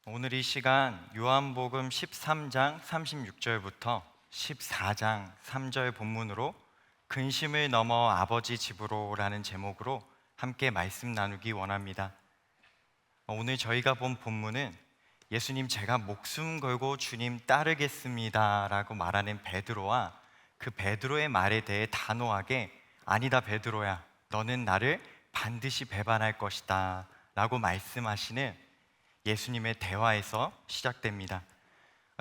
오늘 이 시간 요한복음 13장 36절부터 14장 3절 본문으로 근심을 넘어 아버지 집으로라는 제목으로 함께 말씀 나누기 원합니다. 오늘 저희가 본 본문은 예수님 제가 목숨 걸고 주님 따르겠습니다 라고 말하는 베드로와 그 베드로의 말에 대해 단호하게 아니다 베드로야 너는 나를 반드시 배반할 것이다 라고 말씀하시는 예수님의 대화에서 시작됩니다.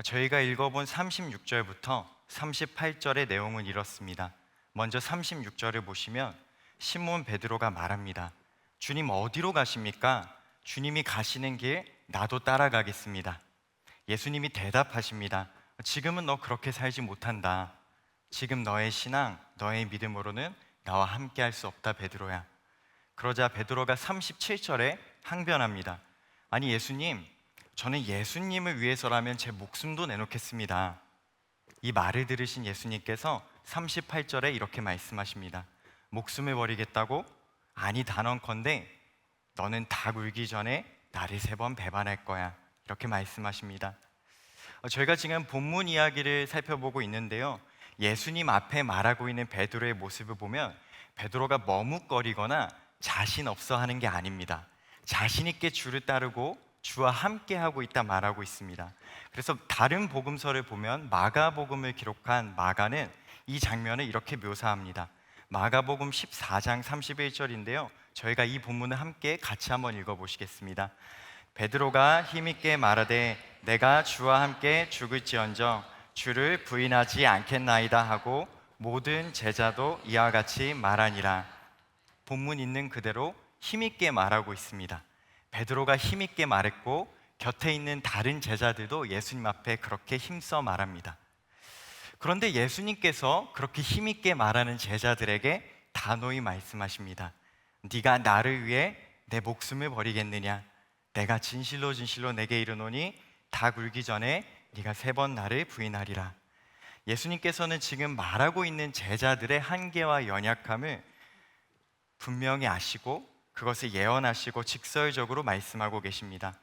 저희가 읽어본 36절부터 38절의 내용은 이렇습니다. 먼저 36절을 보시면 시몬 베드로가 말합니다. 주님 어디로 가십니까? 주님이 가시는 길 나도 따라가겠습니다. 예수님이 대답하십니다. 지금은 너 그렇게 살지 못한다. 지금 너의 신앙, 너의 믿음으로는 나와 함께 할 수 없다 베드로야. 그러자 베드로가 37절에 항변합니다. 아니 예수님, 저는 예수님을 위해서라면 제 목숨도 내놓겠습니다. 이 말을 들으신 예수님께서 38절에 이렇게 말씀하십니다. 목숨을 버리겠다고? 아니 단언컨대 너는 닭 울기 전에 나를 3번 배반할 거야. 이렇게 말씀하십니다. 저희가 지금 본문 이야기를 살펴보고 있는데요, 예수님 앞에 말하고 있는 베드로의 모습을 보면 베드로가 머뭇거리거나 자신 없어 하는 게 아닙니다. 자신 있게 주를 따르고 주와 함께 하고 있다 말하고 있습니다. 그래서 다른 복음서를 보면 마가복음을 기록한 마가는 이 장면을 이렇게 묘사합니다. 마가복음 14장 31절인데요, 저희가 이 본문을 함께 같이 한번 읽어보시겠습니다. 베드로가 힘있게 말하되 내가 주와 함께 죽을지언정 주를 부인하지 않겠나이다 하고 모든 제자도 이와 같이 말하니라. 본문 있는 그대로 힘있게 말하고 있습니다. 베드로가 힘있게 말했고 곁에 있는 다른 제자들도 예수님 앞에 그렇게 힘써 말합니다. 그런데 예수님께서 그렇게 힘있게 말하는 제자들에게 단호히 말씀하십니다. 네가 나를 위해 내 목숨을 버리겠느냐? 내가 진실로 진실로 내게 이르노니 닭 울기 전에 네가 3번 나를 부인하리라. 예수님께서는 지금 말하고 있는 제자들의 한계와 연약함을 분명히 아시고 그것을 예언하시고 직설적으로 말씀하고 계십니다.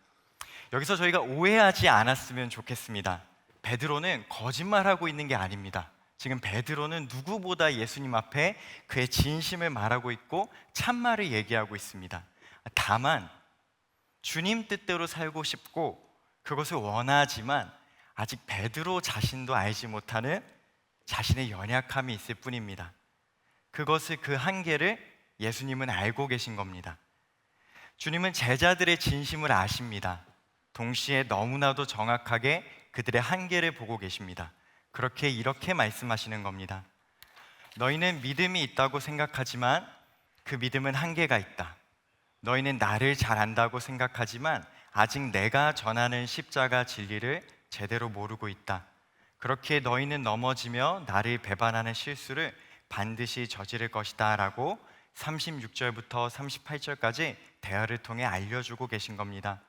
여기서 저희가 오해하지 않았으면 좋겠습니다. 베드로는 거짓말하고 있는 게 아닙니다. 지금 베드로는 누구보다 예수님 앞에 그의 진심을 말하고 있고 참말을 얘기하고 있습니다. 다만 주님 뜻대로 살고 싶고 그것을 원하지만 아직 베드로 자신도 알지 못하는 자신의 연약함이 있을 뿐입니다. 그것을, 그 한계를 예수님은 알고 계신 겁니다. 주님은 제자들의 진심을 아십니다. 동시에 너무나도 정확하게 그들의 한계를 보고 계십니다. 그렇게 이렇게 말씀하시는 겁니다. 너희는 믿음이 있다고 생각하지만 그 믿음은 한계가 있다. 너희는 나를 잘 안다고 생각하지만 아직 내가 전하는 십자가 진리를 제대로 모르고 있다. 그렇게 너희는 넘어지며 나를 배반하는 실수를 반드시 저지를 것이다 라고 36절부터 38절까지 대화를 통해 알려주고 계신 겁니다.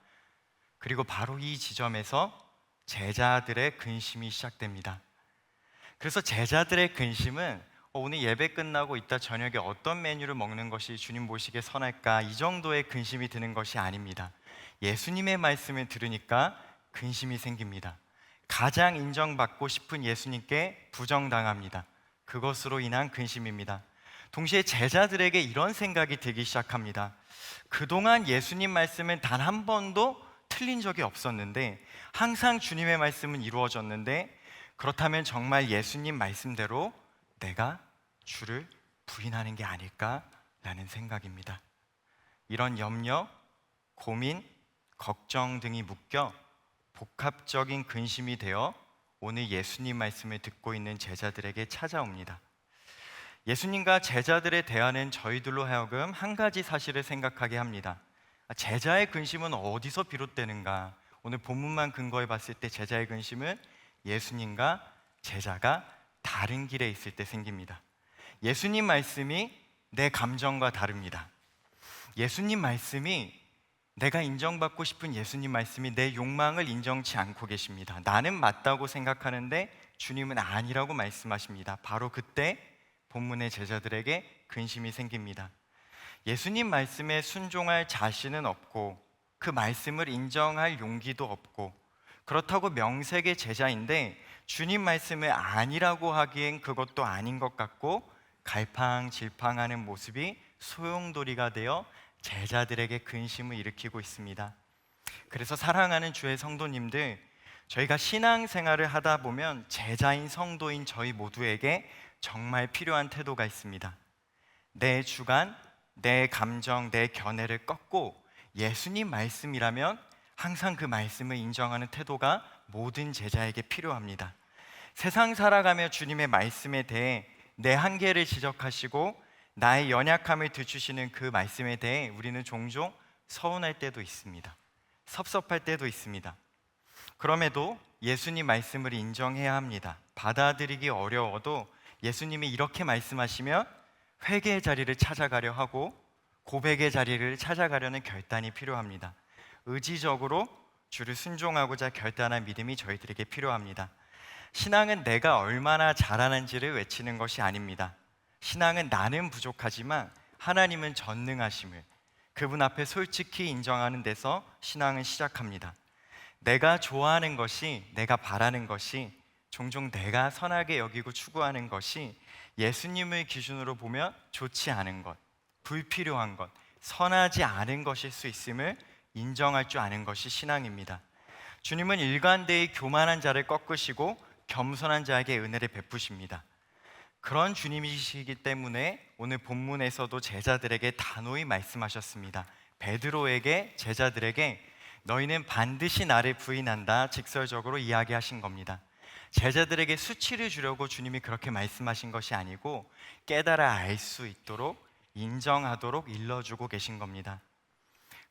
그리고 바로 이 지점에서 제자들의 근심이 시작됩니다. 그래서 제자들의 근심은 오늘 예배 끝나고 이따 저녁에 어떤 메뉴를 먹는 것이 주님 보시기에 선할까, 이 정도의 근심이 드는 것이 아닙니다. 예수님의 말씀을 들으니까 근심이 생깁니다. 가장 인정받고 싶은 예수님께 부정당합니다. 그것으로 인한 근심입니다. 동시에 제자들에게 이런 생각이 들기 시작합니다. 그동안 예수님 말씀은 단 한 번도 틀린 적이 없었는데 항상 주님의 말씀은 이루어졌는데 그렇다면 정말 예수님 말씀대로 내가 주를 부인하는 게 아닐까라는 생각입니다. 이런 염려, 고민, 걱정 등이 묶여 복합적인 근심이 되어 오늘 예수님 말씀을 듣고 있는 제자들에게 찾아옵니다. 예수님과 제자들의 대화는 저희들로 하여금 한 가지 사실을 생각하게 합니다. 제자의 근심은 어디서 비롯되는가? 오늘 본문만 근거해 봤을 때 제자의 근심은 예수님과 제자가 다른 길에 있을 때 생깁니다. 예수님 말씀이 내 감정과 다릅니다. 예수님 말씀이, 내가 인정받고 싶은 예수님 말씀이 내 욕망을 인정치 않고 계십니다. 나는 맞다고 생각하는데 주님은 아니라고 말씀하십니다. 바로 그때 본문의 제자들에게 근심이 생깁니다. 예수님 말씀에 순종할 자신은 없고 그 말씀을 인정할 용기도 없고, 그렇다고 명색의 제자인데 주님 말씀을 아니라고 하기엔 그것도 아닌 것 같고, 갈팡질팡하는 모습이 소용돌이가 되어 제자들에게 근심을 일으키고 있습니다. 그래서 사랑하는 주의 성도님들, 저희가 신앙생활을 하다 보면 제자인 성도인 저희 모두에게 정말 필요한 태도가 있습니다. 내 주관, 내 감정, 내 견해를 꺾고 예수님 말씀이라면 항상 그 말씀을 인정하는 태도가 모든 제자에게 필요합니다. 세상 살아가며 주님의 말씀에 대해 내 한계를 지적하시고 나의 연약함을 들추시는 그 말씀에 대해 우리는 종종 서운할 때도 있습니다. 섭섭할 때도 있습니다. 그럼에도 예수님 말씀을 인정해야 합니다. 받아들이기 어려워도 예수님이 이렇게 말씀하시면 회개의 자리를 찾아가려 하고 고백의 자리를 찾아가려는 결단이 필요합니다. 의지적으로 주를 순종하고자 결단한 믿음이 저희들에게 필요합니다. 신앙은 내가 얼마나 잘하는지를 외치는 것이 아닙니다. 신앙은 나는 부족하지만 하나님은 전능하심을, 그분 앞에 솔직히 인정하는 데서 신앙은 시작합니다. 내가 좋아하는 것이, 내가 바라는 것이, 종종 내가 선하게 여기고 추구하는 것이 예수님을 기준으로 보면 좋지 않은 것, 불필요한 것, 선하지 않은 것일 수 있음을 인정할 줄 아는 것이 신앙입니다. 주님은 일관되이 교만한 자를 꺾으시고 겸손한 자에게 은혜를 베푸십니다. 그런 주님이시기 때문에 오늘 본문에서도 제자들에게 단호히 말씀하셨습니다. 베드로에게, 제자들에게 너희는 반드시 나를 부인한다 직설적으로 이야기하신 겁니다. 제자들에게 수치를 주려고 주님이 그렇게 말씀하신 것이 아니고 깨달아 알 수 있도록, 인정하도록 일러주고 계신 겁니다.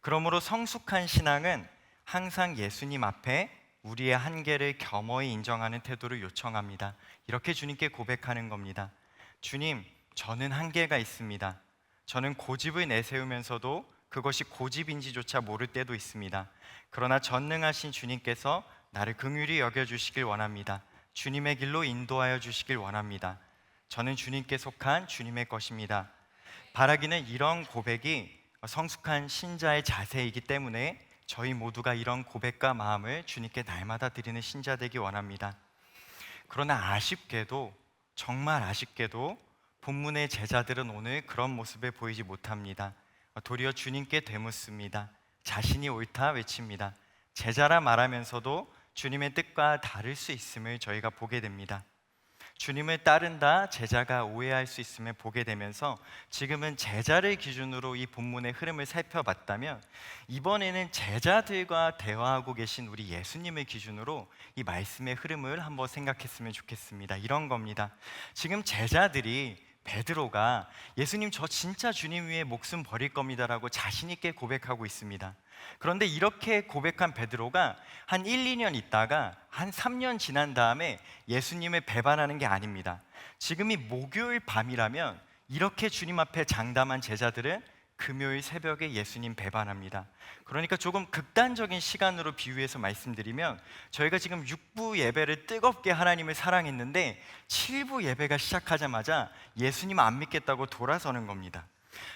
그러므로 성숙한 신앙은 항상 예수님 앞에 우리의 한계를 겸허히 인정하는 태도를 요청합니다. 이렇게 주님께 고백하는 겁니다. 주님, 저는 한계가 있습니다. 저는 고집을 내세우면서도 그것이 고집인지조차 모를 때도 있습니다. 그러나 전능하신 주님께서 나를 긍휼히 여겨주시길 원합니다. 주님의 길로 인도하여 주시길 원합니다. 저는 주님께 속한 주님의 것입니다. 바라기는 이런 고백이 성숙한 신자의 자세이기 때문에 저희 모두가 이런 고백과 마음을 주님께 날마다 드리는 신자 되기 원합니다. 그러나 아쉽게도, 정말 아쉽게도 본문의 제자들은 오늘 그런 모습을 보이지 못합니다. 도리어 주님께 되묻습니다. 자신이 옳다 외칩니다. 제자라 말하면서도 주님의 뜻과 다를 수 있음을 저희가 보게 됩니다. 주님을 따른다 제자가 오해할 수 있음을 보게 되면서 지금은 제자를 기준으로 이 본문의 흐름을 살펴봤다면 이번에는 제자들과 대화하고 계신 우리 예수님을 기준으로 이 말씀의 흐름을 한번 생각했으면 좋겠습니다. 이런 겁니다. 지금 제자들이, 베드로가 예수님 저 진짜 주님 위해 목숨 버릴 겁니다라고 자신 있게 고백하고 있습니다. 그런데 이렇게 고백한 베드로가 한 1, 2년 있다가 한 3년 지난 다음에 예수님을 배반하는 게 아닙니다. 지금이 목요일 밤이라면 이렇게 주님 앞에 장담한 제자들은 금요일 새벽에 예수님 배반합니다. 그러니까 조금 극단적인 시간으로 비유해서 말씀드리면 저희가 지금 6부 예배를 뜨겁게 하나님을 사랑했는데 7부 예배가 시작하자마자 예수님 안 믿겠다고 돌아서는 겁니다.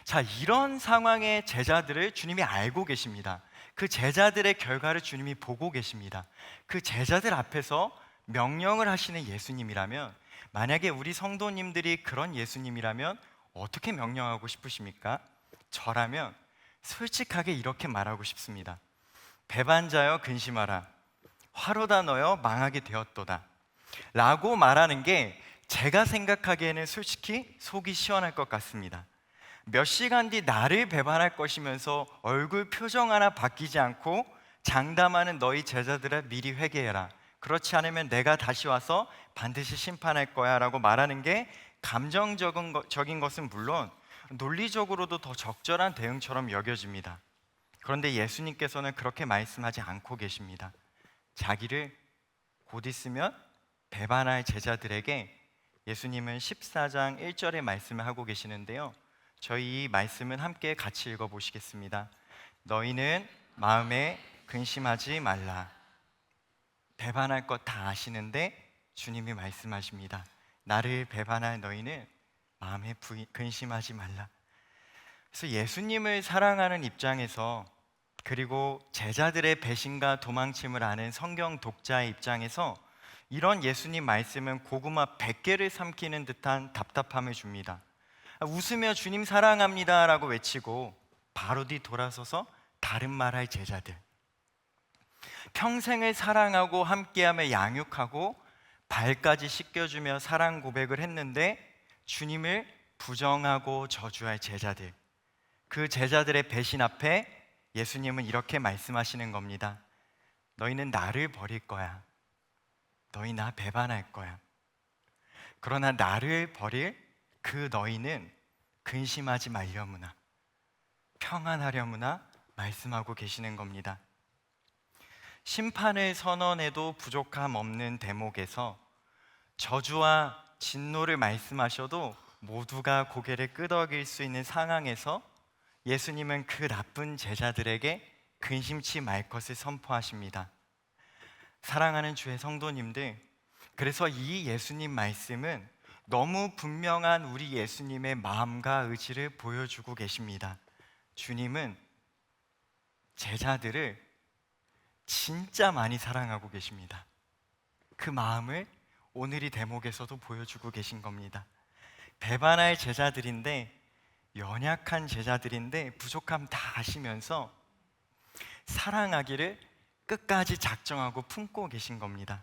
자, 이런 상황의 제자들을 주님이 알고 계십니다. 그 제자들의 결과를 주님이 보고 계십니다. 그 제자들 앞에서 명령을 하시는 예수님이라면, 만약에 우리 성도님들이 그런 예수님이라면 어떻게 명령하고 싶으십니까? 저라면 솔직하게 이렇게 말하고 싶습니다. 배반자여 근심하라, 화로다 너여 망하게 되었도다 라고 말하는 게 제가 생각하기에는 솔직히 속이 시원할 것 같습니다. 몇 시간 뒤 나를 배반할 것이면서 얼굴 표정 하나 바뀌지 않고 장담하는 너희 제자들아 미리 회개해라, 그렇지 않으면 내가 다시 와서 반드시 심판할 거야 라고 말하는 게 감정적인 것은 물론 논리적으로도 더 적절한 대응처럼 여겨집니다. 그런데 예수님께서는 그렇게 말씀하지 않고 계십니다. 자기를 곧 있으면 배반할 제자들에게 예수님은 14장 1절의 말씀을 하고 계시는데요, 저희 이 말씀은 함께 같이 읽어보시겠습니다. 너희는 마음에 근심하지 말라. 배반할 것 다 아시는데 주님이 말씀하십니다. 나를 배반할 너희는 마음에 근심하지 말라. 그래서 예수님을 사랑하는 입장에서 그리고 제자들의 배신과 도망침을 아는 성경 독자의 입장에서 이런 예수님 말씀은 고구마 100개를 삼키는 듯한 답답함을 줍니다. 웃으며 주님 사랑합니다 라고 외치고 바로 뒤 돌아서서 다른 말할 제자들, 평생을 사랑하고 함께하며 양육하고 발까지 씻겨주며 사랑 고백을 했는데 주님을 부정하고 저주할 제자들, 그 제자들의 배신 앞에 예수님은 이렇게 말씀하시는 겁니다. 너희는 나를 버릴 거야. 너희 나 배반할 거야. 그러나 나를 버릴 그 너희는 근심하지 말려무나 평안하려무나 말씀하고 계시는 겁니다. 심판을 선언해도 부족함 없는 대목에서 저주와 진노를 말씀하셔도 모두가 고개를 끄덕일 수 있는 상황에서 예수님은 그 나쁜 제자들에게 근심치 말 것을 선포하십니다. 사랑하는 주의 성도님들, 그래서 이 예수님 말씀은 너무 분명한 우리 예수님의 마음과 의지를 보여주고 계십니다. 주님은 제자들을 진짜 많이 사랑하고 계십니다. 그 마음을 오늘 이 대목에서도 보여주고 계신 겁니다. 배반할 제자들인데, 연약한 제자들인데 부족함 다 아시면서 사랑하기를 끝까지 작정하고 품고 계신 겁니다.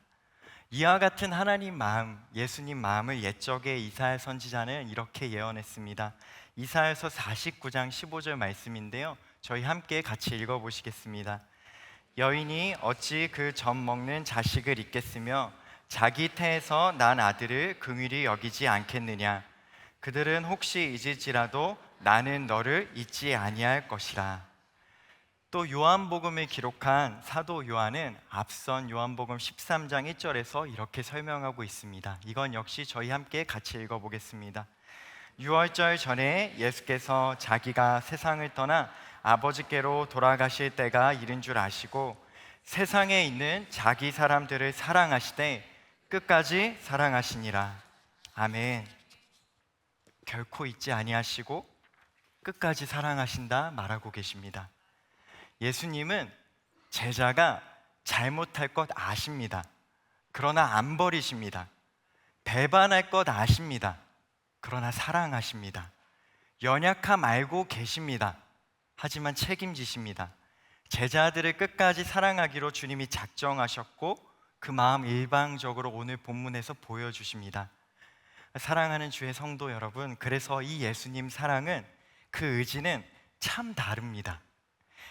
이와 같은 하나님 마음, 예수님 마음을 옛적에 이사야 선지자는 이렇게 예언했습니다. 이사야서 49장 15절 말씀인데요, 저희 함께 같이 읽어보시겠습니다. 여인이 어찌 그 젖 먹는 자식을 잊겠으며 자기 태에서 난 아들을 긍휼히 여기지 않겠느냐. 그들은 혹시 잊을지라도 나는 너를 잊지 아니할 것이라. 또 요한복음을 기록한 사도 요한은 앞선 요한복음 13장 1절에서 이렇게 설명하고 있습니다. 이건 역시 저희 함께 같이 읽어보겠습니다. 유월절 전에 예수께서 자기가 세상을 떠나 아버지께로 돌아가실 때가 이른 줄 아시고 세상에 있는 자기 사람들을 사랑하시되 끝까지 사랑하시니라. 아멘. 결코 잊지 아니하시고 끝까지 사랑하신다 말하고 계십니다. 예수님은 제자가 잘못할 것 아십니다. 그러나 안 버리십니다. 배반할 것 아십니다. 그러나 사랑하십니다. 연약함 알고 계십니다. 하지만 책임지십니다. 제자들을 끝까지 사랑하기로 주님이 작정하셨고 그 마음 일방적으로 오늘 본문에서 보여주십니다. 사랑하는 주의 성도 여러분, 그래서 이 예수님 사랑은, 그 의지는 참 다릅니다.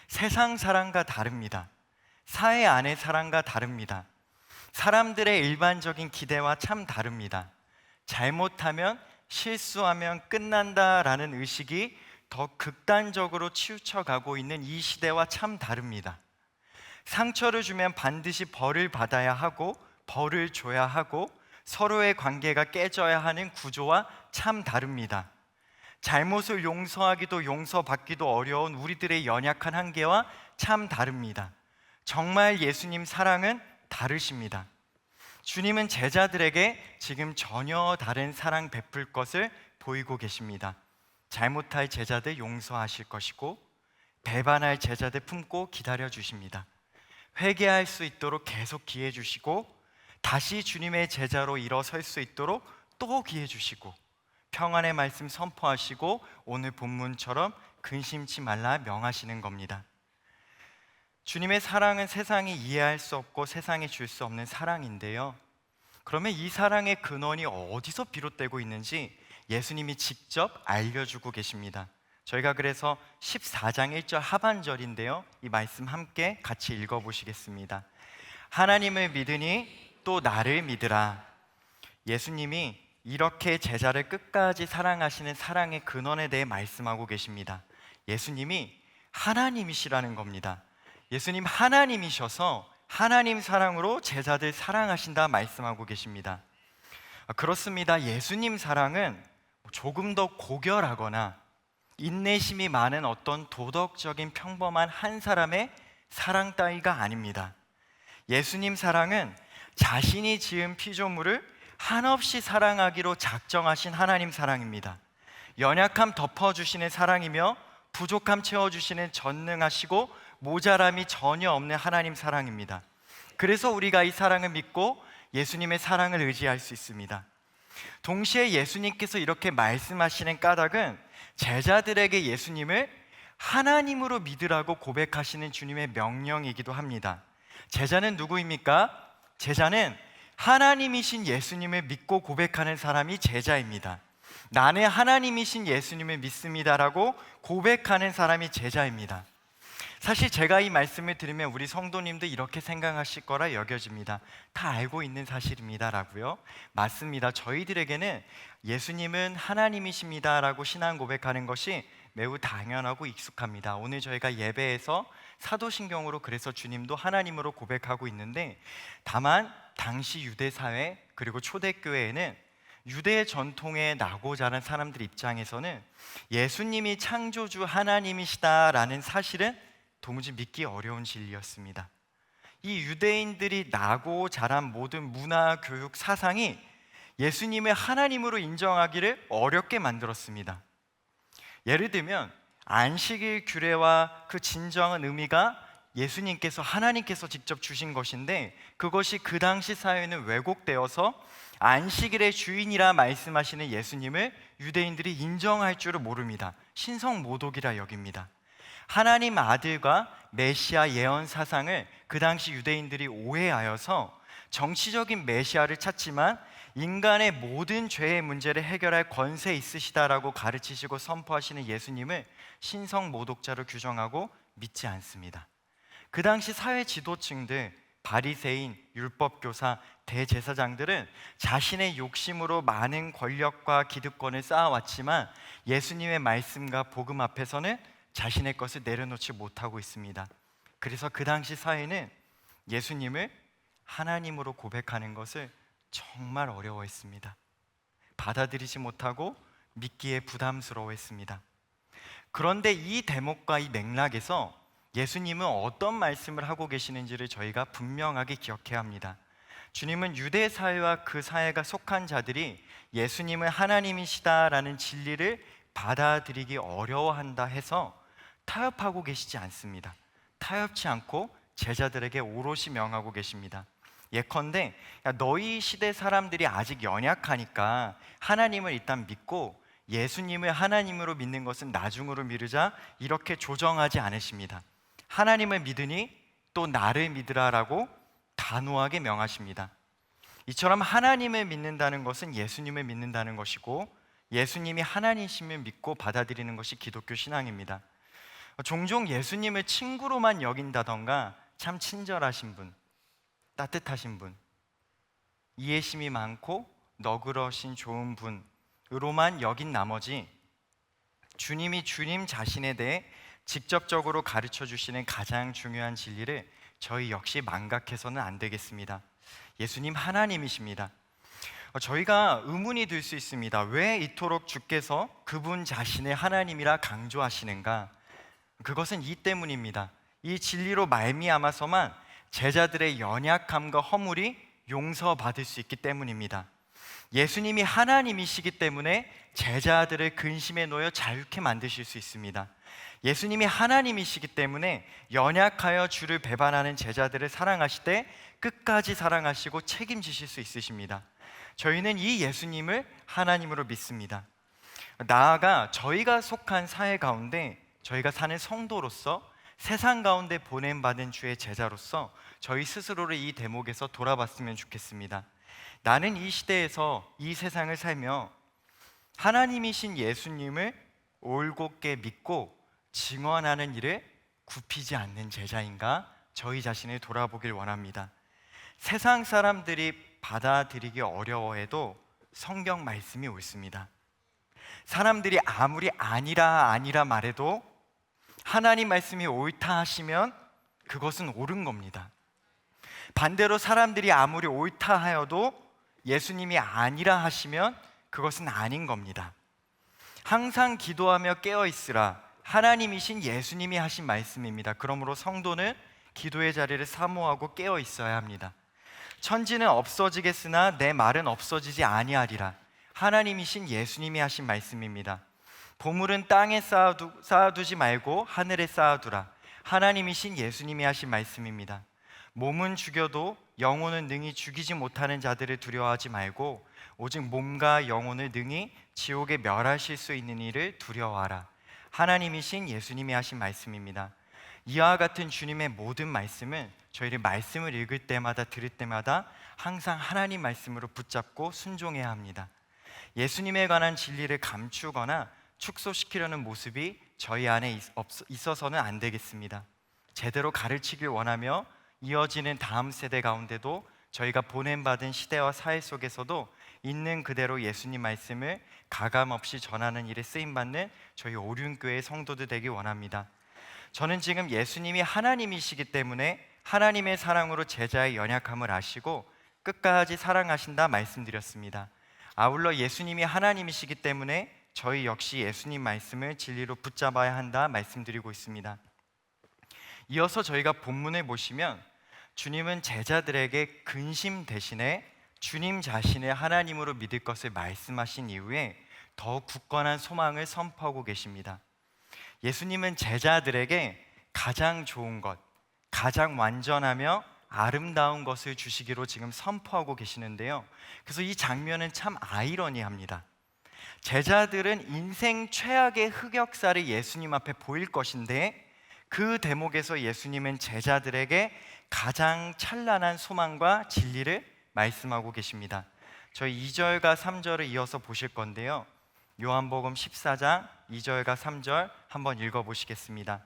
세상 사랑과 다릅니다. 사회 안의 사랑과 다릅니다. 사람들의 일반적인 기대와 참 다릅니다. 잘못하면, 실수하면 끝난다라는 의식이 더 극단적으로 치우쳐가고 있는 이 시대와 참 다릅니다. 상처를 주면 반드시 벌을 받아야 하고 벌을 줘야 하고 서로의 관계가 깨져야 하는 구조와 참 다릅니다. 잘못을 용서하기도 용서받기도 어려운 우리들의 연약한 한계와 참 다릅니다. 정말 예수님 사랑은 다르십니다. 주님은 제자들에게 지금 전혀 다른 사랑 베풀 것을 보이고 계십니다. 잘못할 제자들 용서하실 것이고 배반할 제자들 품고 기다려 주십니다. 회개할 수 있도록 계속 기회 주시고 다시 주님의 제자로 일어설 수 있도록 또 기회 주시고 평안의 말씀 선포하시고 오늘 본문처럼 근심치 말라 명하시는 겁니다. 주님의 사랑은 세상이 이해할 수 없고 세상이 줄 수 없는 사랑인데요, 그러면 이 사랑의 근원이 어디서 비롯되고 있는지 예수님이 직접 알려주고 계십니다. 저희가 그래서 14장 1절 하반절인데요, 이 말씀 함께 같이 읽어보시겠습니다. 하나님을 믿으니 또 나를 믿으라. 예수님이 이렇게 제자를 끝까지 사랑하시는 사랑의 근원에 대해 말씀하고 계십니다. 예수님이 하나님이시라는 겁니다. 예수님 하나님이셔서 하나님 사랑으로 제자들 사랑하신다 말씀하고 계십니다. 그렇습니다. 예수님 사랑은 조금 더 고결하거나 인내심이 많은 어떤 도덕적인 평범한 한 사람의 사랑 따위가 아닙니다. 예수님 사랑은 자신이 지은 피조물을 한없이 사랑하기로 작정하신 하나님 사랑입니다. 연약함 덮어주시는 사랑이며 부족함 채워주시는 전능하시고 모자람이 전혀 없는 하나님 사랑입니다. 그래서 우리가 이 사랑을 믿고 예수님의 사랑을 의지할 수 있습니다. 동시에 예수님께서 이렇게 말씀하시는 까닭은 제자들에게 예수님을 하나님으로 믿으라고 고백하시는 주님의 명령이기도 합니다. 제자는 누구입니까? 제자는 하나님이신 예수님을 믿고 고백하는 사람이 제자입니다. 나는 하나님이신 예수님을 믿습니다라고 고백하는 사람이 제자입니다. 사실 제가 이 말씀을 들으면 우리 성도님도 이렇게 생각하실 거라 여겨집니다. 다 알고 있는 사실입니다 라고요. 맞습니다. 저희들에게는 예수님은 하나님이십니다 라고 신앙 고백하는 것이 매우 당연하고 익숙합니다. 오늘 저희가 예배에서 사도신경으로 그래서 주님도 하나님으로 고백하고 있는데, 다만 당시 유대사회 그리고 초대교회에는 유대 전통에 나고 자란 사람들 입장에서는 예수님이 창조주 하나님이시다라는 사실은 도무지 믿기 어려운 진리였습니다. 이 유대인들이 나고 자란 모든 문화, 교육, 사상이 예수님을 하나님으로 인정하기를 어렵게 만들었습니다. 예를 들면 안식일 규례와 그 진정한 의미가 예수님께서, 하나님께서 직접 주신 것인데, 그것이 그 당시 사회는 왜곡되어서 안식일의 주인이라 말씀하시는 예수님을 유대인들이 인정할 줄을 모릅니다. 신성모독이라 여깁니다. 하나님 아들과 메시아 예언 사상을 그 당시 유대인들이 오해하여서 정치적인 메시아를 찾지만 인간의 모든 죄의 문제를 해결할 권세 있으시다라고 가르치시고 선포하시는 예수님을 신성모독자로 규정하고 믿지 않습니다. 그 당시 사회 지도층들, 바리새인, 율법교사, 대제사장들은 자신의 욕심으로 많은 권력과 기득권을 쌓아왔지만 예수님의 말씀과 복음 앞에서는 자신의 것을 내려놓지 못하고 있습니다. 그래서 그 당시 사회는 예수님을 하나님으로 고백하는 것을 정말 어려워했습니다. 받아들이지 못하고 믿기에 부담스러워했습니다. 그런데 이 대목과 이 맥락에서 예수님은 어떤 말씀을 하고 계시는지를 저희가 분명하게 기억해야 합니다. 주님은 유대 사회와 그 사회가 속한 자들이 예수님은 하나님이시다라는 진리를 받아들이기 어려워한다 해서 타협하고 계시지 않습니다. 타협치 않고 제자들에게 오롯이 명하고 계십니다. 예컨대 너희 시대 사람들이 아직 연약하니까 하나님을 일단 믿고 예수님을 하나님으로 믿는 것은 나중으로 미루자, 이렇게 조정하지 않으십니다. 하나님을 믿으니 또 나를 믿으라라고 단호하게 명하십니다. 이처럼 하나님을 믿는다는 것은 예수님을 믿는다는 것이고, 예수님이 하나님이심을 믿고 받아들이는 것이 기독교 신앙입니다. 종종 예수님을 친구로만 여긴다던가 참 친절하신 분, 따뜻하신 분, 이해심이 많고 너그러신 좋은 분으로만 여긴 나머지 주님이 주님 자신에 대해 직접적으로 가르쳐 주시는 가장 중요한 진리를 저희 역시 망각해서는 안 되겠습니다. 예수님 하나님이십니다. 저희가 의문이 들 수 있습니다. 왜 이토록 주께서 그분 자신의 하나님이라 강조하시는가? 그것은 이 때문입니다. 이 진리로 말미암아서만 제자들의 연약함과 허물이 용서받을 수 있기 때문입니다. 예수님이 하나님이시기 때문에 제자들을 근심에 놓여 자유케 만드실 수 있습니다. 예수님이 하나님이시기 때문에 연약하여 주를 배반하는 제자들을 사랑하시되 끝까지 사랑하시고 책임지실 수 있으십니다. 저희는 이 예수님을 하나님으로 믿습니다. 나아가 저희가 속한 사회 가운데 저희가 사는 성도로서 세상 가운데 보냄받은 주의 제자로서 저희 스스로를 이 대목에서 돌아봤으면 좋겠습니다. 나는 이 시대에서 이 세상을 살며 하나님이신 예수님을 올곧게 믿고 증언하는 일에 굽히지 않는 제자인가? 저희 자신을 돌아보길 원합니다. 세상 사람들이 받아들이기 어려워해도 성경 말씀이 옳습니다. 사람들이 아무리 아니라 말해도 하나님 말씀이 옳다 하시면 그것은 옳은 겁니다. 반대로 사람들이 아무리 옳다 하여도 예수님이 아니라 하시면 그것은 아닌 겁니다. 항상 기도하며 깨어 있으라, 하나님이신 예수님이 하신 말씀입니다. 그러므로 성도는 기도의 자리를 사모하고 깨어 있어야 합니다. 천지는 없어지겠으나 내 말은 없어지지 아니하리라, 하나님이신 예수님이 하신 말씀입니다. 보물은 땅에 쌓아두지 말고 하늘에 쌓아두라, 하나님이신 예수님이 하신 말씀입니다. 몸은 죽여도 영혼은 능히 죽이지 못하는 자들을 두려워하지 말고 오직 몸과 영혼을 능히 지옥에 멸하실 수 있는 이를 두려워하라. 하나님이신 예수님이 하신 말씀입니다. 이와 같은 주님의 모든 말씀은 저희를 말씀을 읽을 때마다 들을 때마다 항상 하나님 말씀으로 붙잡고 순종해야 합니다. 예수님에 관한 진리를 감추거나 축소시키려는 모습이 저희 안에 있어서는 안 되겠습니다. 제대로 가르치길 원하며 이어지는 다음 세대 가운데도 저희가 보냄받은 시대와 사회 속에서도 있는 그대로 예수님 말씀을 가감없이 전하는 일에 쓰임받는 저희 오륜교회 성도들 되길 원합니다. 저는 지금 예수님이 하나님이시기 때문에 하나님의 사랑으로 제자의 연약함을 아시고 끝까지 사랑하신다 말씀드렸습니다. 아울러 예수님이 하나님이시기 때문에 저희 역시 예수님 말씀을 진리로 붙잡아야 한다 말씀드리고 있습니다. 이어서 저희가 본문을 보시면 주님은 제자들에게 근심 대신에 주님 자신을 하나님으로 믿을 것을 말씀하신 이후에 더 굳건한 소망을 선포하고 계십니다. 예수님은 제자들에게 가장 좋은 것, 가장 완전하며 아름다운 것을 주시기로 지금 선포하고 계시는데요. 그래서 이 장면은 참 아이러니합니다. 제자들은 인생 최악의 흑역사를 예수님 앞에 보일 것인데 그 대목에서 예수님은 제자들에게 가장 찬란한 소망과 진리를 말씀하고 계십니다. 저희 2절과 3절을 이어서 보실 건데요. 요한복음 14장 2절과 3절 한번 읽어보시겠습니다.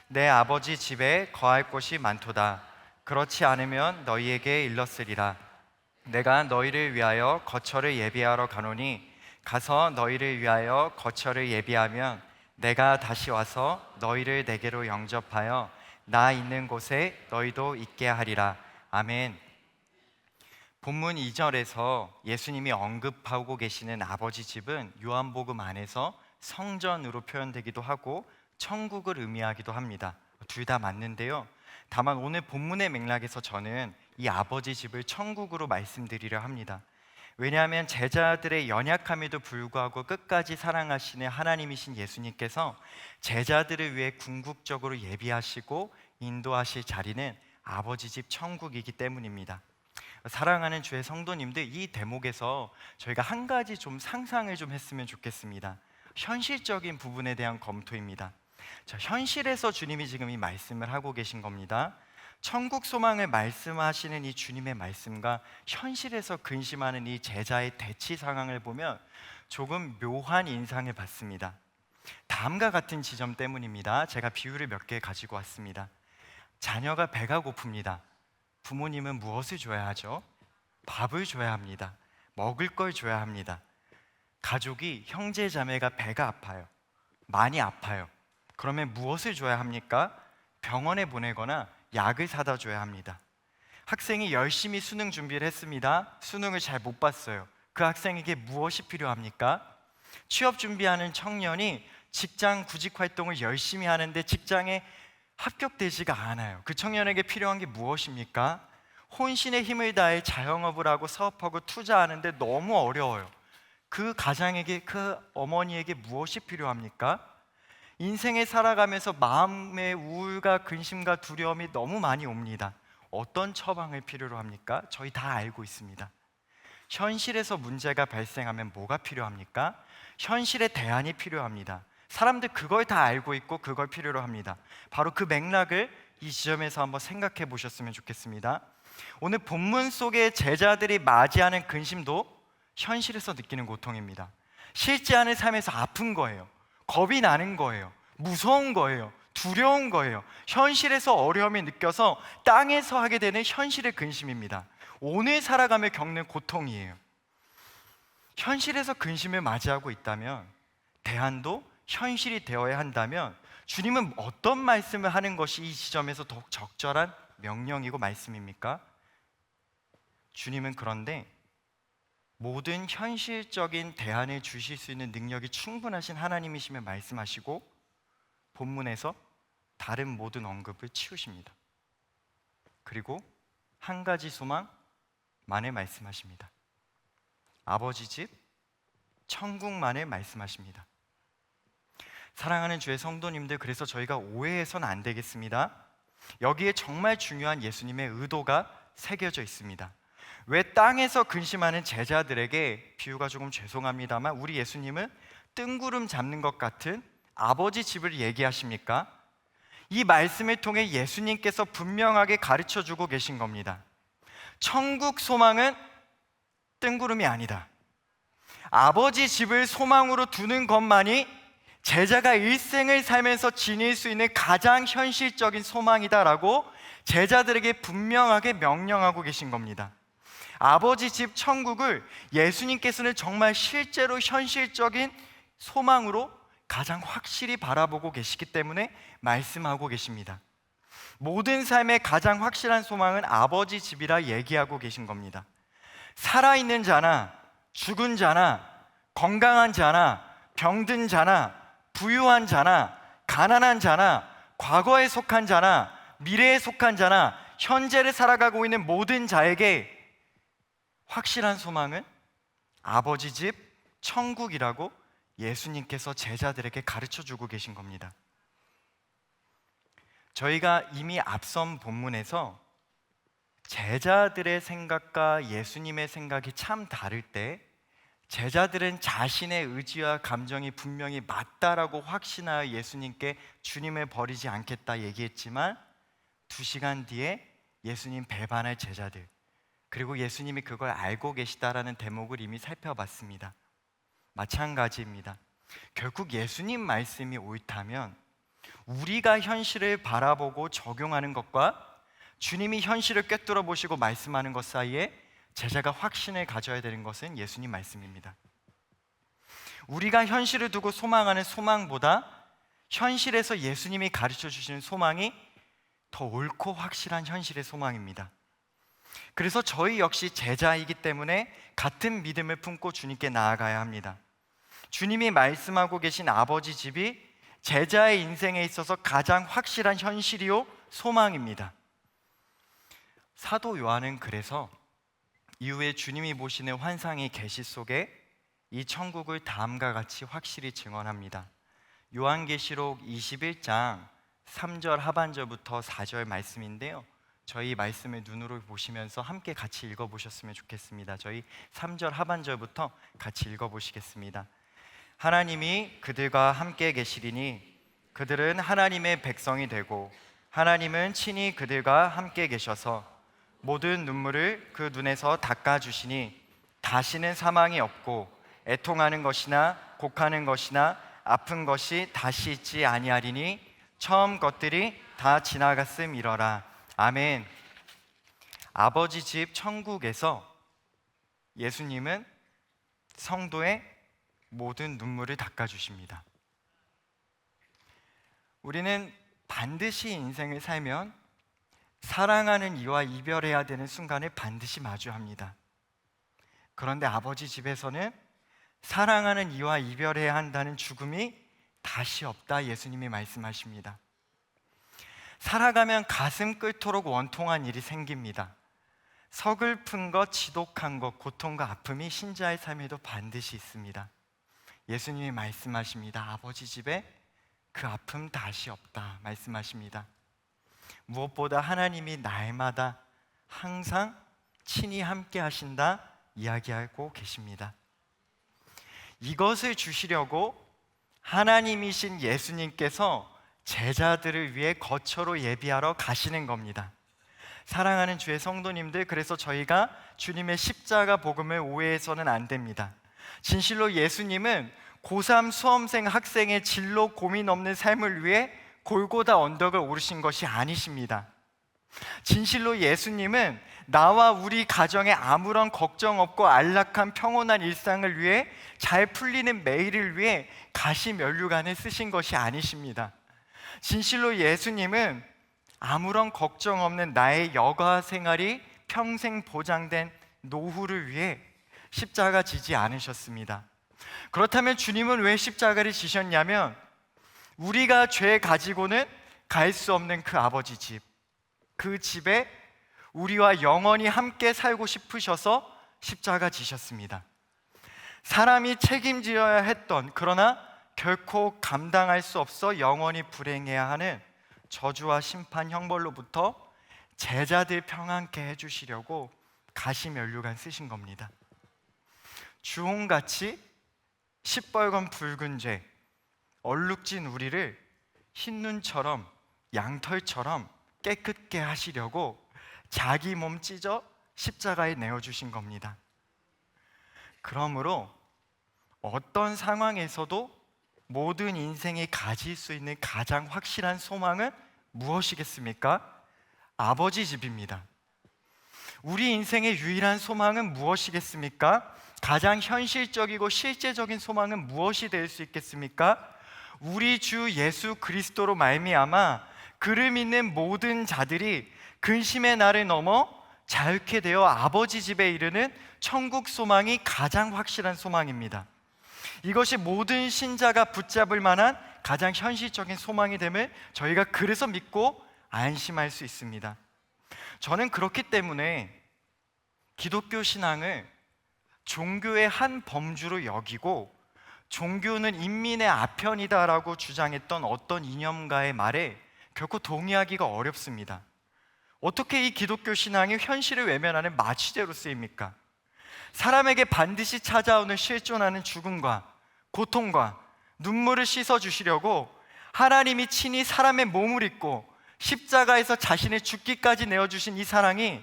내 아버지 집에 거할 곳이 많도다. 그렇지 않으면 너희에게 일렀으리라. 내가 너희를 위하여 거처를 예비하러 가노니 가서 너희를 위하여 거처를 예비하면 내가 다시 와서 너희를 내게로 영접하여 나 있는 곳에 너희도 있게 하리라. 아멘. 본문 2절에서 예수님이 언급하고 계시는 아버지 집은 요한복음 안에서 성전으로 표현되기도 하고 천국을 의미하기도 합니다. 둘 다 맞는데요. 다만 오늘 본문의 맥락에서 저는 이 아버지 집을 천국으로 말씀드리려 합니다. 왜냐하면 제자들의 연약함에도 불구하고 끝까지 사랑하시는 하나님이신 예수님께서 제자들을 위해 궁극적으로 예비하시고 인도하실 자리는 아버지 집 천국이기 때문입니다. 사랑하는 주의 성도님들, 이 대목에서 저희가 한 가지 좀 상상을 좀 했으면 좋겠습니다. 현실적인 부분에 대한 검토입니다. 자, 현실에서 주님이 지금 이 말씀을 하고 계신 겁니다. 천국 소망을 말씀하시는 이 주님의 말씀과 현실에서 근심하는 이 제자의 대치 상황을 보면 조금 묘한 인상을 받습니다. 다음과 같은 지점 때문입니다. 제가 비유를 몇 개 가지고 왔습니다. 자녀가 배가 고픕니다. 부모님은 무엇을 줘야 하죠? 밥을 줘야 합니다. 먹을 걸 줘야 합니다. 가족이 형제 자매가 배가 아파요. 많이 아파요. 그러면 무엇을 줘야 합니까? 병원에 보내거나 약을 사다 줘야 합니다. 학생이 열심히 수능 준비를 했습니다. 수능을 잘 못 봤어요. 그 학생에게 무엇이 필요합니까? 취업 준비하는 청년이 직장 구직 활동을 열심히 하는데 직장에 합격되지가 않아요. 그 청년에게 필요한 게 무엇입니까? 혼신의 힘을 다해 자영업을 하고 사업하고 투자하는데 너무 어려워요. 그 가장에게, 그 어머니에게 무엇이 필요합니까? 인생에 살아가면서 마음의 우울과 근심과 두려움이 너무 많이 옵니다. 어떤 처방을 필요로 합니까? 저희 다 알고 있습니다. 현실에서 문제가 발생하면 뭐가 필요합니까? 현실의 대안이 필요합니다. 사람들 그걸 다 알고 있고 그걸 필요로 합니다. 바로 그 맥락을 이 지점에서 한번 생각해 보셨으면 좋겠습니다. 오늘 본문 속에 제자들이 맞이하는 근심도 현실에서 느끼는 고통입니다. 실제 하는 삶에서 아픈 거예요. 겁이 나는 거예요. 무서운 거예요. 두려운 거예요. 현실에서 어려움이 느껴서 땅에서 하게 되는 현실의 근심입니다. 오늘 살아가며 겪는 고통이에요. 현실에서 근심을 맞이하고 있다면, 대안도 현실이 되어야 한다면 주님은 어떤 말씀을 하는 것이 이 지점에서 더욱 적절한 명령이고 말씀입니까? 주님은 그런데 모든 현실적인 대안을 주실 수 있는 능력이 충분하신 하나님이시며 말씀하시고 본문에서 다른 모든 언급을 치우십니다. 그리고 한 가지 소망만을 말씀하십니다. 아버지 집, 천국만을 말씀하십니다. 사랑하는 주의 성도님들, 그래서 저희가 오해해서는 안 되겠습니다. 여기에 정말 중요한 예수님의 의도가 새겨져 있습니다. 왜 땅에서 근심하는 제자들에게, 비유가 조금 죄송합니다만, 우리 예수님은 뜬구름 잡는 것 같은 아버지 집을 얘기하십니까? 이 말씀을 통해 예수님께서 분명하게 가르쳐 주고 계신 겁니다. 천국 소망은 뜬구름이 아니다. 아버지 집을 소망으로 두는 것만이 제자가 일생을 살면서 지닐 수 있는 가장 현실적인 소망이다라고 제자들에게 분명하게 명령하고 계신 겁니다. 아버지 집 천국을 예수님께서는 정말 실제로 현실적인 소망으로 가장 확실히 바라보고 계시기 때문에 말씀하고 계십니다. 모든 삶의 가장 확실한 소망은 아버지 집이라 얘기하고 계신 겁니다. 살아있는 자나 죽은 자나 건강한 자나 병든 자나 부유한 자나 가난한 자나 과거에 속한 자나 미래에 속한 자나 현재를 살아가고 있는 모든 자에게 확실한 소망은 아버지 집 천국이라고 예수님께서 제자들에게 가르쳐주고 계신 겁니다. 저희가 이미 앞선 본문에서 제자들의 생각과 예수님의 생각이 참 다를 때 제자들은 자신의 의지와 감정이 분명히 맞다라고 확신하여 예수님께 주님을 버리지 않겠다 얘기했지만 2시간 뒤에 예수님 배반할 제자들, 그리고 예수님이 그걸 알고 계시다라는 대목을 이미 살펴봤습니다. 마찬가지입니다. 결국 예수님 말씀이 옳다면 우리가 현실을 바라보고 적용하는 것과 주님이 현실을 꿰뚫어 보시고 말씀하는 것 사이에 제자가 확신을 가져야 되는 것은 예수님 말씀입니다. 우리가 현실을 두고 소망하는 소망보다 현실에서 예수님이 가르쳐 주시는 소망이 더 옳고 확실한 현실의 소망입니다. 그래서 저희 역시 제자이기 때문에 같은 믿음을 품고 주님께 나아가야 합니다. 주님이 말씀하고 계신 아버지 집이 제자의 인생에 있어서 가장 확실한 현실이요 소망입니다. 사도 요한은 그래서 이후에 주님이 보시는 환상의 계시 속에 이 천국을 다음과 같이 확실히 증언합니다. 요한계시록 21장 3절 하반절부터 4절 말씀인데요, 저희 말씀을 눈으로 보시면서 함께 같이 읽어보셨으면 좋겠습니다. 저희 3절 하반절부터 같이 읽어보시겠습니다. 하나님이 그들과 함께 계시리니 그들은 하나님의 백성이 되고 하나님은 친히 그들과 함께 계셔서 모든 눈물을 그 눈에서 닦아주시니 다시는 사망이 없고 애통하는 것이나 곡하는 것이나 아픈 것이 다시 있지 아니하리니 처음 것들이 다 지나갔음이러라. 아멘. 아버지 집 천국에서 예수님은 성도의 모든 눈물을 닦아주십니다. 우리는 반드시 인생을 살면 사랑하는 이와 이별해야 되는 순간을 반드시 마주합니다. 그런데 아버지 집에서는 사랑하는 이와 이별해야 한다는 죽음이 다시 없다 예수님이 말씀하십니다. 살아가면 가슴 끓도록 원통한 일이 생깁니다. 서글픈 것, 지독한 것, 고통과 아픔이 신자의 삶에도 반드시 있습니다. 예수님이 말씀하십니다. 아버지 집에 그 아픔 다시 없다 말씀하십니다. 무엇보다 하나님이 날마다 항상 친히 함께 하신다 이야기하고 계십니다. 이것을 주시려고 하나님이신 예수님께서 제자들을 위해 거처로 예비하러 가시는 겁니다. 사랑하는 주의 성도님들, 그래서 저희가 주님의 십자가 복음을 오해해서는 안 됩니다. 진실로 예수님은 고3 수험생 학생의 진로 고민 없는 삶을 위해 골고다 언덕을 오르신 것이 아니십니다. 진실로 예수님은 나와 우리 가정에 아무런 걱정 없고 안락한 평온한 일상을 위해 잘 풀리는 매일을 위해 가시 면류관을 쓰신 것이 아니십니다. 진실로 예수님은 아무런 걱정 없는 나의 여가 생활이 평생 보장된 노후를 위해 십자가 지지 않으셨습니다. 그렇다면 주님은 왜 십자가를 지셨냐면 우리가 죄 가지고는 갈 수 없는 그 아버지 집, 그 집에 우리와 영원히 함께 살고 싶으셔서 십자가 지셨습니다. 사람이 책임져야 했던, 그러나 결코 감당할 수 없어 영원히 불행해야 하는 저주와 심판 형벌로부터 제자들 평안케 해주시려고 가시면류관 쓰신 겁니다. 주홍같이 시뻘건 붉은 죄, 얼룩진 우리를 흰눈처럼 양털처럼 깨끗게 하시려고 자기 몸 찢어 십자가에 내어주신 겁니다. 그러므로 어떤 상황에서도 모든 인생이 가질 수 있는 가장 확실한 소망은 무엇이겠습니까? 아버지 집입니다. 우리 인생의 유일한 소망은 무엇이겠습니까? 가장 현실적이고 실제적인 소망은 무엇이 될 수 있겠습니까? 우리 주 예수 그리스도로 말미암아 그를 믿는 모든 자들이 근심의 날을 넘어 자유케 되어 아버지 집에 이르는 천국 소망이 가장 확실한 소망입니다. 이것이 모든 신자가 붙잡을 만한 가장 현실적인 소망이 됨을 저희가 그래서 믿고 안심할 수 있습니다. 저는 그렇기 때문에 기독교 신앙을 종교의 한 범주로 여기고 종교는 인민의 아편이다라고 주장했던 어떤 이념가의 말에 결코 동의하기가 어렵습니다. 어떻게 이 기독교 신앙이 현실을 외면하는 마취제로 쓰입니까? 사람에게 반드시 찾아오는 실존하는 죽음과 고통과 눈물을 씻어주시려고 하나님이 친히 사람의 몸을 입고 십자가에서 자신의 죽기까지 내어주신 이 사랑이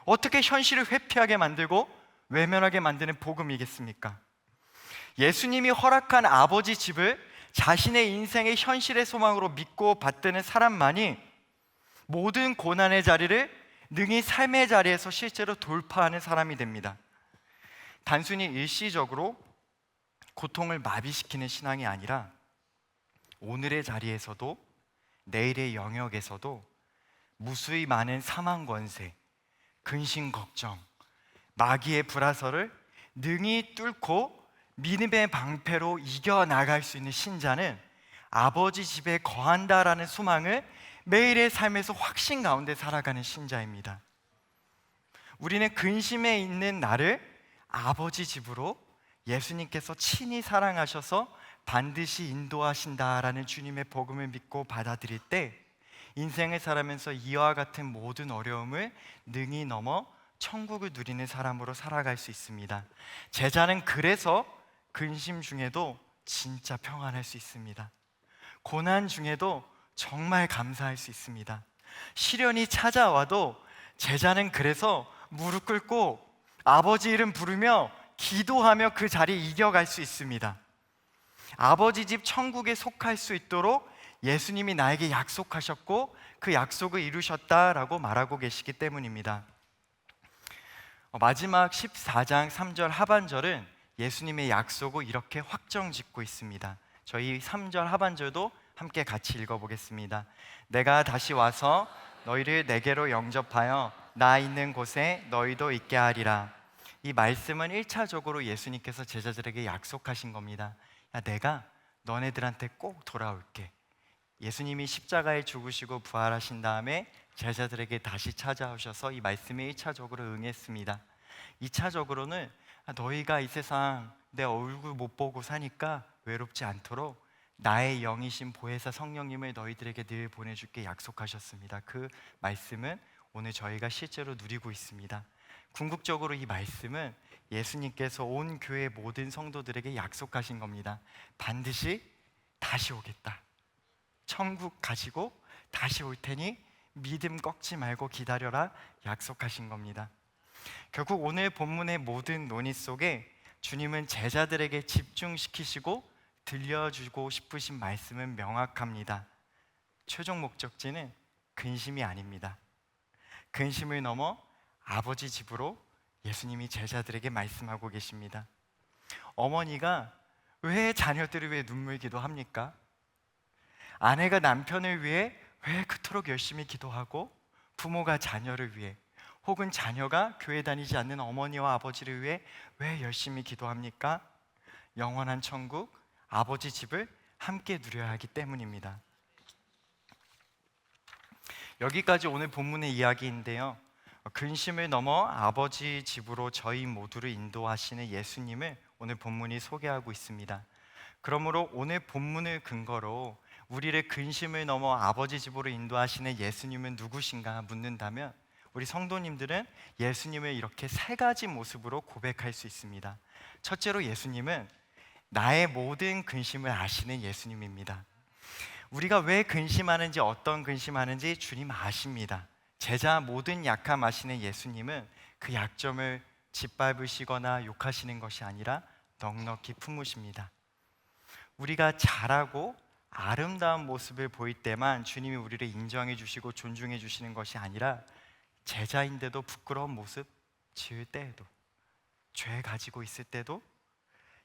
어떻게 현실을 회피하게 만들고 외면하게 만드는 복음이겠습니까? 예수님이 허락한 아버지 집을 자신의 인생의 현실의 소망으로 믿고 받드는 사람만이 모든 고난의 자리를 능히 삶의 자리에서 실제로 돌파하는 사람이 됩니다. 단순히 일시적으로 고통을 마비시키는 신앙이 아니라 오늘의 자리에서도 내일의 영역에서도 무수히 많은 사망 권세, 근심 걱정, 마귀의 불화설을 능히 뚫고 믿음의 방패로 이겨나갈 수 있는 신자는 아버지 집에 거한다라는 소망을 매일의 삶에서 확신 가운데 살아가는 신자입니다. 우리는 근심에 있는 나를 아버지 집으로 예수님께서 친히 사랑하셔서 반드시 인도하신다라는 주님의 복음을 믿고 받아들일 때 인생을 살아면서 이와 같은 모든 어려움을 능히 넘어 천국을 누리는 사람으로 살아갈 수 있습니다. 제자는 그래서 근심 중에도 진짜 평안할 수 있습니다. 고난 중에도 정말 감사할 수 있습니다. 시련이 찾아와도 제자는 그래서 무릎 꿇고 아버지 이름 부르며 기도하며 그 자리 이겨갈 수 있습니다. 아버지 집 천국에 속할 수 있도록 예수님이 나에게 약속하셨고 그 약속을 이루셨다라고 말하고 계시기 때문입니다. 마지막 14장 3절 하반절은 예수님의 약속을 이렇게 확정 짓고 있습니다. 저희 3절 하반절도 함께 같이 읽어보겠습니다. 내가 다시 와서 너희를 내게로 영접하여 나 있는 곳에 너희도 있게 하리라. 이 말씀은 1차적으로 예수님께서 제자들에게 약속하신 겁니다. 야, 내가 너네들한테 꼭 돌아올게. 예수님이 십자가에 죽으시고 부활하신 다음에 제자들에게 다시 찾아오셔서 이 말씀에 1차적으로 응했습니다. 2차적으로는 너희가 이 세상 내 얼굴 못 보고 사니까 외롭지 않도록 나의 영이신 보혜사 성령님을 너희들에게 늘 보내줄게 약속하셨습니다. 그 말씀은 오늘 저희가 실제로 누리고 있습니다. 궁극적으로 이 말씀은 예수님께서 온 교회 모든 성도들에게 약속하신 겁니다. 반드시 다시 오겠다. 천국 가지고 다시 올 테니 믿음 꺾지 말고 기다려라 약속하신 겁니다. 결국 오늘 본문의 모든 논의 속에 주님은 제자들에게 집중시키시고 들려주고 싶으신 말씀은 명확합니다. 최종 목적지는 근심이 아닙니다. 근심을 넘어 아버지 집으로 예수님이 제자들에게 말씀하고 계십니다. 어머니가 왜 자녀들을 위해 눈물 기도합니까? 아내가 남편을 위해 왜 그토록 열심히 기도하고 부모가 자녀를 위해 혹은 자녀가 교회 다니지 않는 어머니와 아버지를 위해 왜 열심히 기도합니까? 영원한 천국, 아버지 집을 함께 누려야 하기 때문입니다. 여기까지 오늘 본문의 이야기인데요. 근심을 넘어 아버지 집으로 저희 모두를 인도하시는 예수님을 오늘 본문이 소개하고 있습니다. 그러므로 오늘 본문을 근거로 우리를 근심을 넘어 아버지 집으로 인도하시는 예수님은 누구신가 묻는다면, 우리 성도님들은 예수님을 이렇게 세 가지 모습으로 고백할 수 있습니다. 첫째로, 예수님은 나의 모든 근심을 아시는 예수님입니다. 우리가 왜 근심하는지, 어떤 근심하는지 주님 아십니다. 제자 모든 약함 아시는 예수님은 그 약점을 짓밟으시거나 욕하시는 것이 아니라 넉넉히 품으십니다. 우리가 잘하고 아름다운 모습을 보일 때만 주님이 우리를 인정해 주시고 존중해 주시는 것이 아니라, 제자인데도 부끄러운 모습 지을 때에도, 죄 가지고 있을 때도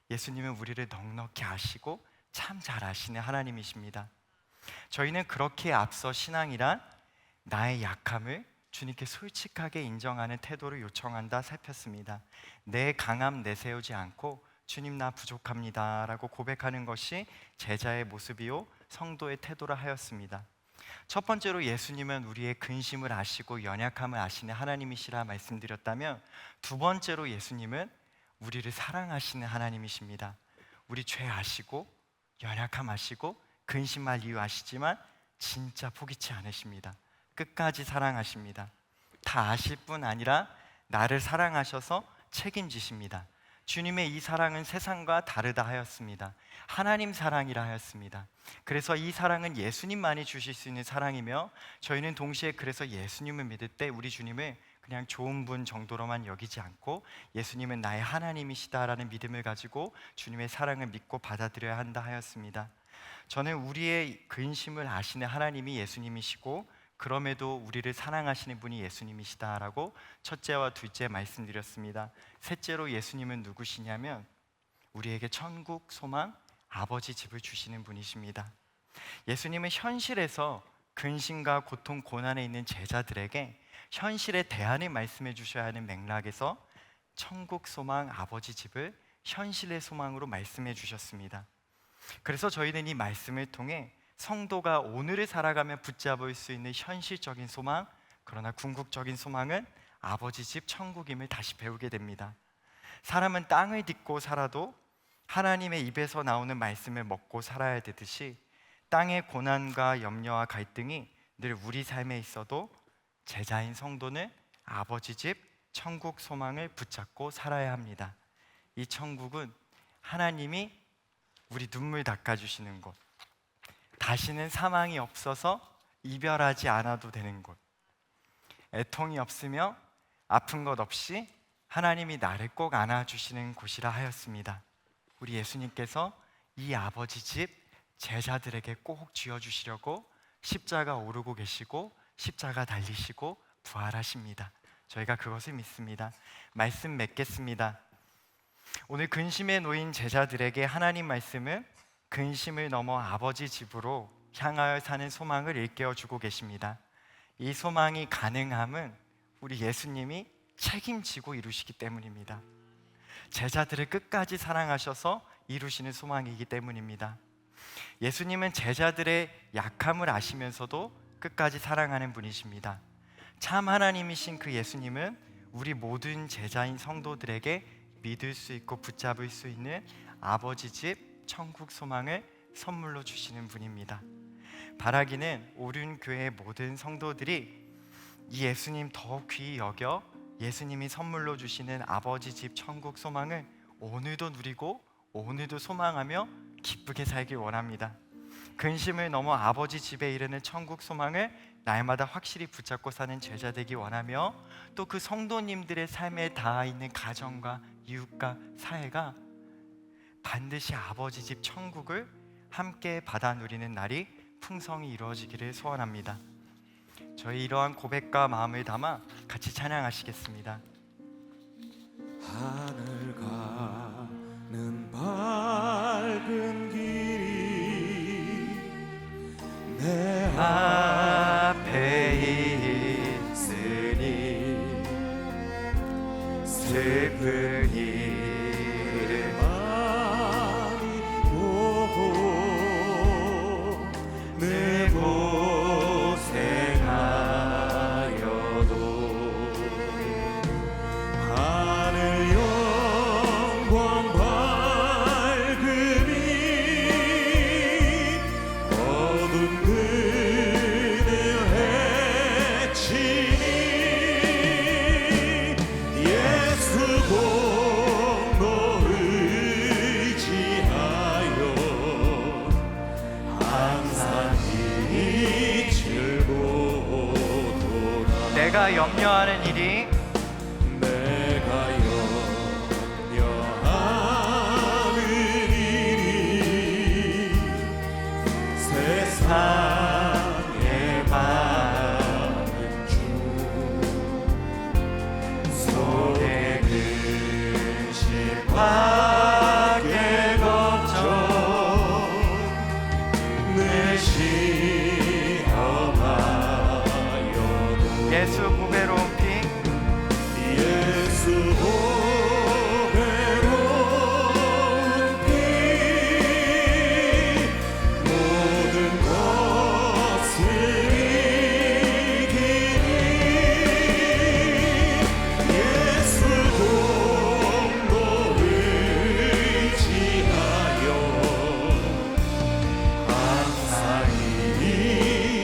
예수님은 우리를 넉넉히 아시고 참 잘 아시는 하나님이십니다. 저희는 그렇게 앞서 신앙이란 나의 약함을 주님께 솔직하게 인정하는 태도를 요청한다 살폈습니다. 내 강함 내세우지 않고 주님 나 부족합니다 라고 고백하는 것이 제자의 모습이요 성도의 태도라 하였습니다. 첫 번째로, 예수님은 우리의 근심을 아시고 연약함을 아시는 하나님이시라 말씀드렸다면, 두 번째로 예수님은 우리를 사랑하시는 하나님이십니다. 우리 죄 아시고 연약함 아시고 근심할 이유 아시지만 진짜 포기치 않으십니다. 끝까지 사랑하십니다. 다 아실 뿐 아니라 나를 사랑하셔서 책임지십니다. 주님의 이 사랑은 세상과 다르다 하였습니다. 하나님 사랑이라 하였습니다. 그래서 이 사랑은 예수님만이 주실 수 있는 사랑이며, 저희는 동시에 그래서 예수님을 믿을 때 우리 주님을 그냥 좋은 분 정도로만 여기지 않고 예수님은 나의 하나님이시다라는 믿음을 가지고 주님의 사랑을 믿고 받아들여야 한다 하였습니다. 저는 우리의 근심을 아시는 하나님이 예수님이시고, 그럼에도 우리를 사랑하시는 분이 예수님이시다라고 첫째와 둘째 말씀드렸습니다. 셋째로, 예수님은 누구시냐면 우리에게 천국 소망 아버지 집을 주시는 분이십니다. 예수님은 현실에서 근심과 고통, 고난에 있는 제자들에게 현실의 대안을 말씀해 주셔야 하는 맥락에서 천국 소망 아버지 집을 현실의 소망으로 말씀해 주셨습니다. 그래서 저희는 이 말씀을 통해 성도가 오늘을 살아가며 붙잡을 수 있는 현실적인 소망, 그러나 궁극적인 소망은 아버지 집 천국임을 다시 배우게 됩니다. 사람은 땅을 딛고 살아도 하나님의 입에서 나오는 말씀을 먹고 살아야 되듯이, 땅의 고난과 염려와 갈등이 늘 우리 삶에 있어도 제자인 성도는 아버지 집 천국 소망을 붙잡고 살아야 합니다. 이 천국은 하나님이 우리 눈물 닦아주시는 곳, 다시는 사망이 없어서 이별하지 않아도 되는 곳, 애통이 없으며 아픈 것 없이 하나님이 나를 꼭 안아주시는 곳이라 하였습니다. 우리 예수님께서 이 아버지 집 제자들에게 꼭 쥐어주시려고 십자가 오르고 계시고 십자가 달리시고 부활하십니다. 저희가 그것을 믿습니다. 말씀 맺겠습니다. 오늘 근심에 놓인 제자들에게 하나님 말씀은 근심을 넘어 아버지 집으로 향하여 사는 소망을 일깨워주고 계십니다. 이 소망이 가능함은 우리 예수님이 책임지고 이루시기 때문입니다. 제자들을 끝까지 사랑하셔서 이루시는 소망이기 때문입니다. 예수님은 제자들의 약함을 아시면서도 끝까지 사랑하는 분이십니다. 참 하나님이신 그 예수님은 우리 모든 제자인 성도들에게 믿을 수 있고 붙잡을 수 있는 아버지 집 천국 소망을 선물로 주시는 분입니다. 바라기는 오륜교회 모든 성도들이 이 예수님 더 귀히 여겨 예수님이 선물로 주시는 아버지 집 천국 소망을 오늘도 누리고 오늘도 소망하며 기쁘게 살길 원합니다. 근심을 넘어 아버지 집에 이르는 천국 소망을 날마다 확실히 붙잡고 사는 제자 되기 원하며, 또 그 성도님들의 삶에 닿아 있는 가정과 이웃과 사회가 반드시 아버지 집 천국을 함께 받아 누리는 날이 풍성히 이루어지기를 소원합니다. 저희 이러한 고백과 마음을 담아 같이 찬양하시겠습니다. 하늘 가는 밝은 길이 내 앞에 있으니 슬픈 일을 많이 보고 늘 고생하여도 하늘 영광 밝음이 염려하는 일이 내가 염려하는 일이 세상에 많은 주 속에 근심 밖에 걱정 늘 시험하여도 예수 보배로운 피 예수 보배로운 피 모든 것을 이기니 예수 공로 의지하여 항상 이기리로다.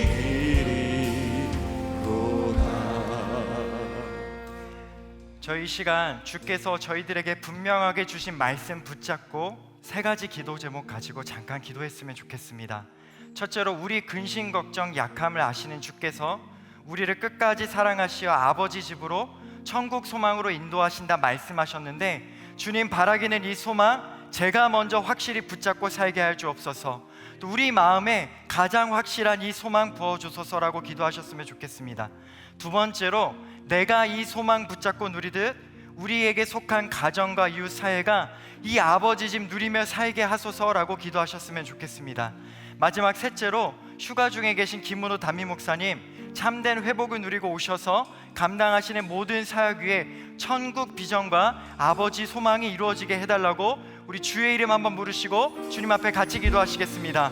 저희 시간 주께서 저희들에게 분명하게 주신 말씀 붙잡고 세 가지 기도 제목 가지고 잠깐 기도했으면 좋겠습니다. 첫째로 우리 근심 걱정 약함을 아시는 주께서 우리를 끝까지 사랑하시어 아버지 집으로 천국 소망으로 인도하신다 말씀하셨는데, 주님 바라기는 이 소망 제가 먼저 확실히 붙잡고 살게 할 주옵소서. 또 우리 마음에 가장 확실한 이 소망 부어주소서라고 기도하셨으면 좋겠습니다. 두 번째로 내가 이 소망 붙잡고 누리듯 우리에게 속한 가정과 이웃 사회가 이 아버지 집 누리며 살게 하소서라고 기도하셨으면 좋겠습니다. 마지막 셋째로 휴가 중에 계신 김문호 담임 목사님 참된 회복을 누리고 오셔서 감당하시는 모든 사역 위에 천국 비전과 아버지 소망이 이루어지게 해달라고 우리 주의 이름 한번 부르시고 주님 앞에 같이 기도하시겠습니다.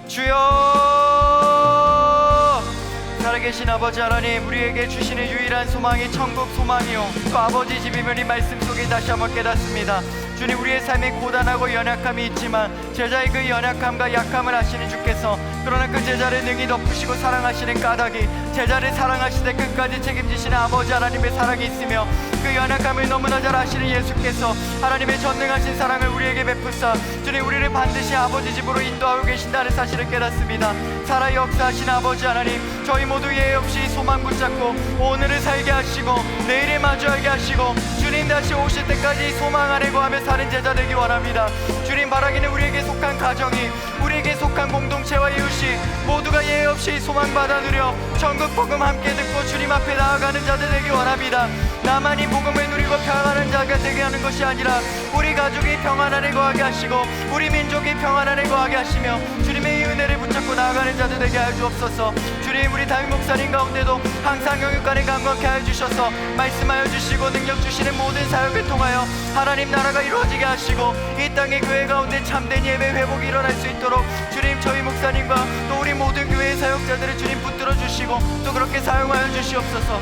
주여! 살아계신 아버지 하나님, 우리에게 주시는 유일한 소망이 천국 소망이요 또 아버지 집이면 이 말씀 속에 다시 한번 깨닫습니다. 주님, 우리의 삶에 고단하고 연약함이 있지만 제자의 그 연약함과 약함을 아시는 주께서 그러나 그 제자를 능히 덮으시고 사랑하시는 까닭이 제자를 사랑하시되 끝까지 책임지시는 아버지 하나님의 사랑이 있으며 그 연약함을 너무나 잘 아시는 예수께서 하나님의 전능하신 사랑을 우리에게 베푸사 주님 우리를 반드시 아버지 집으로 인도하고 계신다는 사실을 깨닫습니다. 살아 역사하신 아버지 하나님, 저희 모두 예외 없이 소망 붙잡고 오늘을 살게 하시고 내일을 마주하게 하시고 주님 다시 오실 때까지 소망 안에 거하며 사는 제자 되기 원합니다. 주님 바라기는 우리에게 속한 가정이 우리에게 속한 공동체와 이웃이 모두가 예외 없이 소망받아 누려 천국 복음 함께 듣고 주님 앞에 나아가는 자들 되기 원합니다. 나만이 복음을 누리고 평안한 자가 되게 하는 것이 아니라 우리 가족이 평안 안에 거하게 하시고 우리 민족이 평안 안에 거하게 하시며 주님의 이 은혜를 붙잡고 나아가는 자들 되게 하여 주옵소서. 주님, 우리 담임 목사님 가운데도 항상 영육간에 강건케 하여 주셔서 말씀하여 주시고 능력 주시는 모든 사역을 통하여 하나님 나라가 이루어지게 하시고 이 땅의 교회 가운데 참된 예배 회복이 일어날 수 있도록 주님 저희 목사님과 또 우리 모든 교회의 사역자들을 주님 붙들어 주시고 또 그렇게 사용하여 주시옵소서.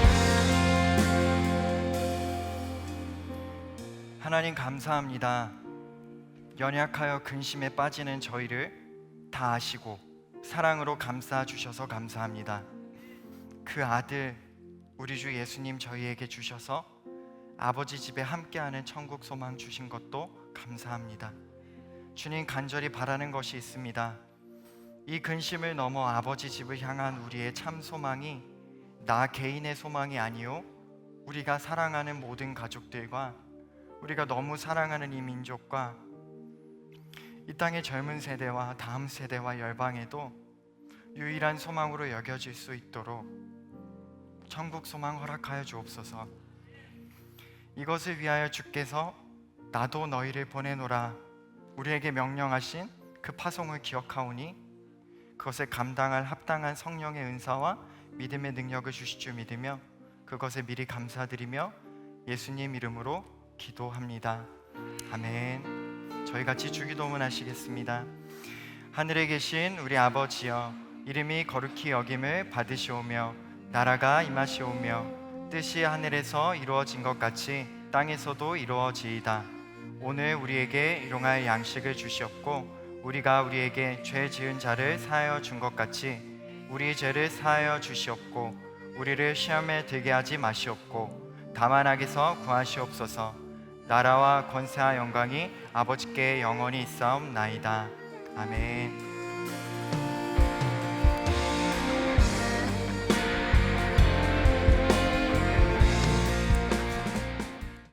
하나님 감사합니다. 연약하여 근심에 빠지는 저희를 다 아시고 사랑으로 감싸 주셔서 감사합니다. 그 아들 우리 주 예수님 저희에게 주셔서 아버지 집에 함께하는 천국 소망 주신 것도 감사합니다. 주님, 간절히 바라는 것이 있습니다. 이 근심을 넘어 아버지 집을 향한 우리의 참 소망이 나 개인의 소망이 아니요 우리가 사랑하는 모든 가족들과 우리가 너무 사랑하는 이 민족과 이 땅의 젊은 세대와 다음 세대와 열방에도 유일한 소망으로 여겨질 수 있도록 천국 소망 허락하여 주옵소서. 이것을 위하여 주께서 나도 너희를 보내노라 우리에게 명령하신 그 파송을 기억하오니 그것을 감당할 합당한 성령의 은사와 믿음의 능력을 주실 줄 믿으며 그것에 미리 감사드리며 예수님 이름으로 기도합니다. 아멘. 저희 같이 주기도문 하시겠습니다. 하늘에 계신 우리 아버지여, 이름이 거룩히 여김을 받으시오며 나라가 임하시오며 뜻이 하늘에서 이루어진 것 같이 땅에서도 이루어지이다. 오늘 우리에게 일용할 양식을 주시옵고 우리가 우리에게 죄 지은 자를 사하여 준 것 같이 우리 죄를 사하여 주시옵고 우리를 시험에 들게 하지 마시옵고 다만 악에서 구하시옵소서. 나라와 권세와 영광이 아버지께 영원히 있사옵나이다. 아멘.